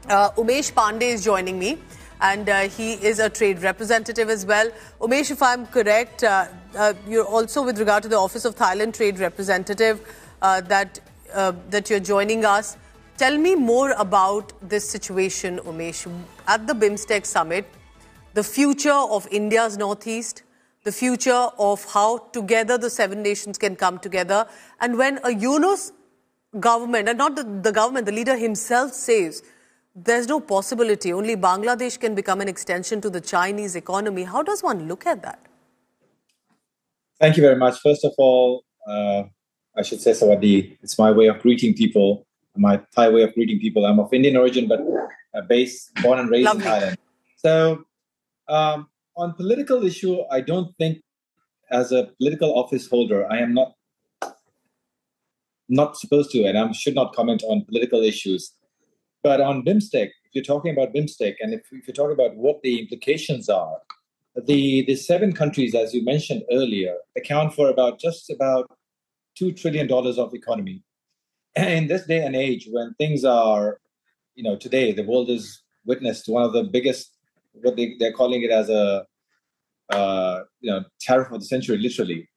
Umesh Pandey is joining me, and he is a trade representative as well. Umesh, if I'm correct, you're also with regard to the Office of Thailand Trade Representative that you're joining us. Tell me more about this situation, Umesh. At the BIMSTEC Summit, the future of India's Northeast, the future of how together the 7 nations can come together, and when a UNOS government, and not the government, the leader himself says there's no possibility, only Bangladesh can become an extension to the Chinese economy. How does one look at that? Thank you very much. First of all, I should say Sawadee. It's my way of greeting people, my Thai way of greeting people. I'm of Indian origin, but born and raised Lovely. in Thailand. So on political issue, I don't think as a political office holder, I am not supposed to, and I should not comment on political issues. But on BIMSTEC, if you're talking about BIMSTEC, and if you're talking about what the implications are, the 7 countries, as you mentioned earlier, account for just about $2 trillion of economy. And in this day and age, when things are, today, the world is witnessed one of the biggest, what they're calling it as a, tariff of the century, literally.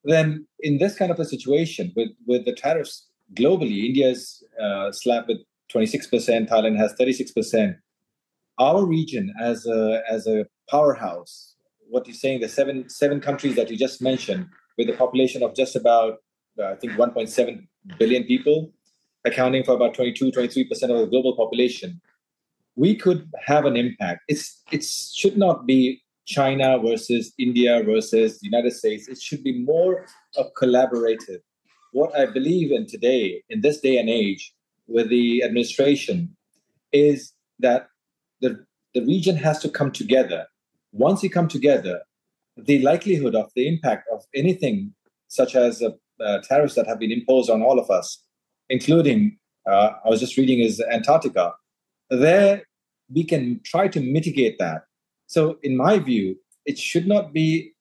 Then in this kind of a situation, with the tariffs globally, India's slapped with 26%, Thailand has 36%. Our region as a powerhouse, what you're saying, the seven countries that you just mentioned, with a population of just about, I think, 1.7 billion people, accounting for about 23% of the global population, we could have an impact. It should not be China versus India versus the United States. It should be more of collaborative. What I believe in today, in this day and age, with the administration, is that the region has to come together. Once you come together, the likelihood of the impact of anything such as tariffs that have been imposed on all of us, including, I was just reading, is Antarctica, there we can try to mitigate that. So in my view, it should not be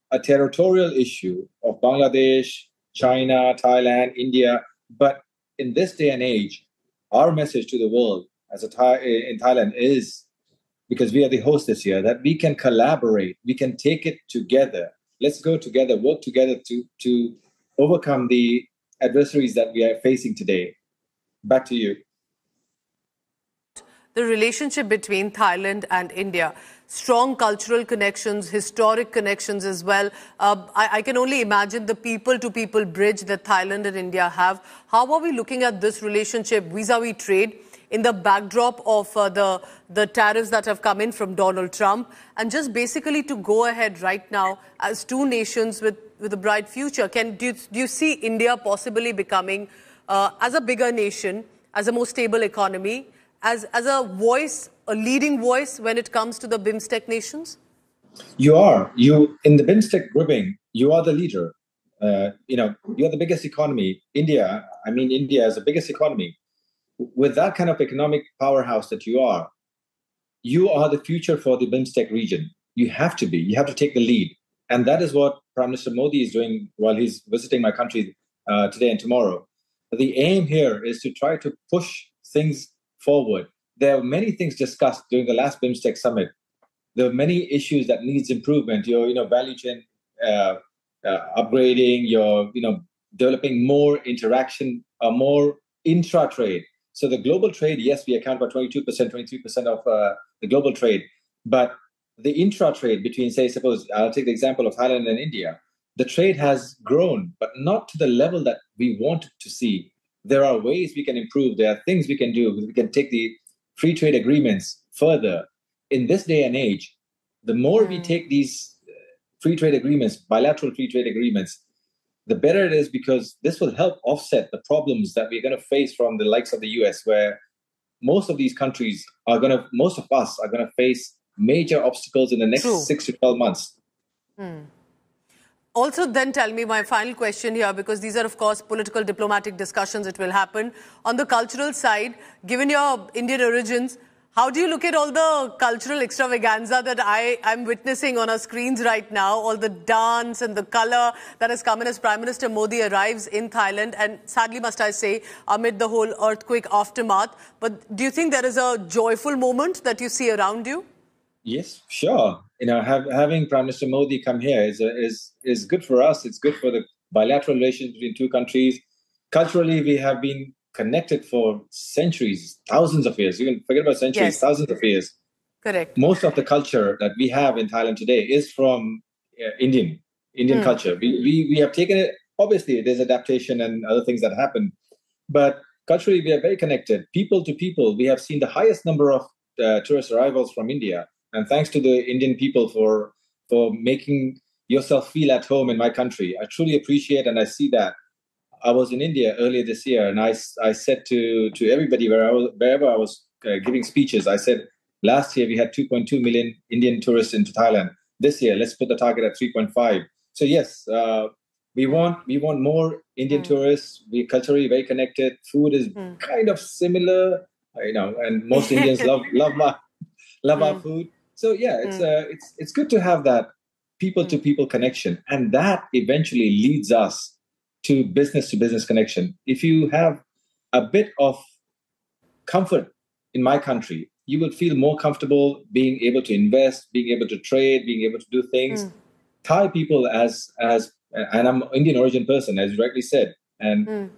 a territorial issue of Bangladesh, China, Thailand, India, but in this day and age, our message to the world as in Thailand is, because we are the host this year, that we can collaborate, we can take it together. Let's go together, work together to overcome the adversaries that we are facing today. Back to you. The relationship between Thailand and India, strong cultural connections, historic connections as well. I can only imagine the people-to-people bridge that Thailand and India have. How are we looking at this relationship vis-a-vis trade in the backdrop of the tariffs that have come in from Donald Trump? And just basically to go ahead right now as 2 nations with a bright future, do you see India possibly becoming, as a bigger nation, as a more stable economy, as a voice, a leading voice when it comes to the BIMSTEC nations? You are. In the BIMSTEC grouping, you are the leader. You're the biggest economy. India is the biggest economy. With that kind of economic powerhouse that you are the future for the BIMSTEC region. You have to be. You have to take the lead. And that is what Prime Minister Modi is doing while he's visiting my country today and tomorrow. The aim here is to try to push things forward. There are many things discussed during the last BIMSTEC Summit. There are many issues that needs improvement. Your value chain upgrading, developing more interaction, more intra-trade. So the global trade, yes, we account for 22%, 23% of the global trade. But the intra-trade between, suppose, I'll take the example of Thailand and India. The trade has grown, but not to the level that we want to see. There are ways we can improve. There are things we can do. We can take the free trade agreements further. In this day and age, the more we take these free trade agreements, bilateral free trade agreements, the better it is, because this will help offset the problems that we're going to face from the likes of the US, where most of these countries most of us are going to face major obstacles in the next 6 to 12 months. Also, then tell me my final question here, because these are, of course, political diplomatic discussions. It will happen. On the cultural side, given your Indian origins, How do you look at all the cultural extravaganza that I'm witnessing on our screens right now? All the dance and the colour that has come in as Prime Minister Modi arrives in Thailand, and sadly, must I say, amid the whole earthquake aftermath. But do you think there is a joyful moment that you see around you? Yes, sure. Having Prime Minister Modi come here is good for us. It's good for the bilateral relations between two countries. Culturally, we have been connected for centuries, thousands of years. You can forget about centuries, Yes. thousands of years. Correct. Most of the culture that we have in Thailand today is from Indian culture. We have taken it. Obviously, there's adaptation and other things that happen, but culturally, we are very connected. People to people, we have seen the highest number of tourist arrivals from India, and thanks to the Indian people for making yourself feel at home in my country. I truly appreciate, and I see that. I was in India earlier this year, and I said to everybody wherever I was giving speeches, I said, last year we had 2.2 million Indian tourists into Thailand. This year, let's put the target at 3.5. So yes, we want more Indian tourists. We're culturally very connected. Food is kind of similar, and most Indians love our food. So yeah, it's good to have that people to people connection, and that eventually leads us to business connection. If you have a bit of comfort in my country, you will feel more comfortable being able to invest, being able to trade, being able to do things. Thai people and I'm an Indian origin person, as you rightly said, and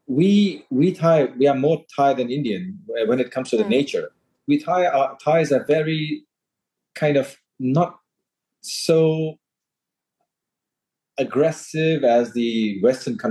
we are more Thai than Indian when it comes to the nature. Thais are very kind of not so aggressive as the Western countries.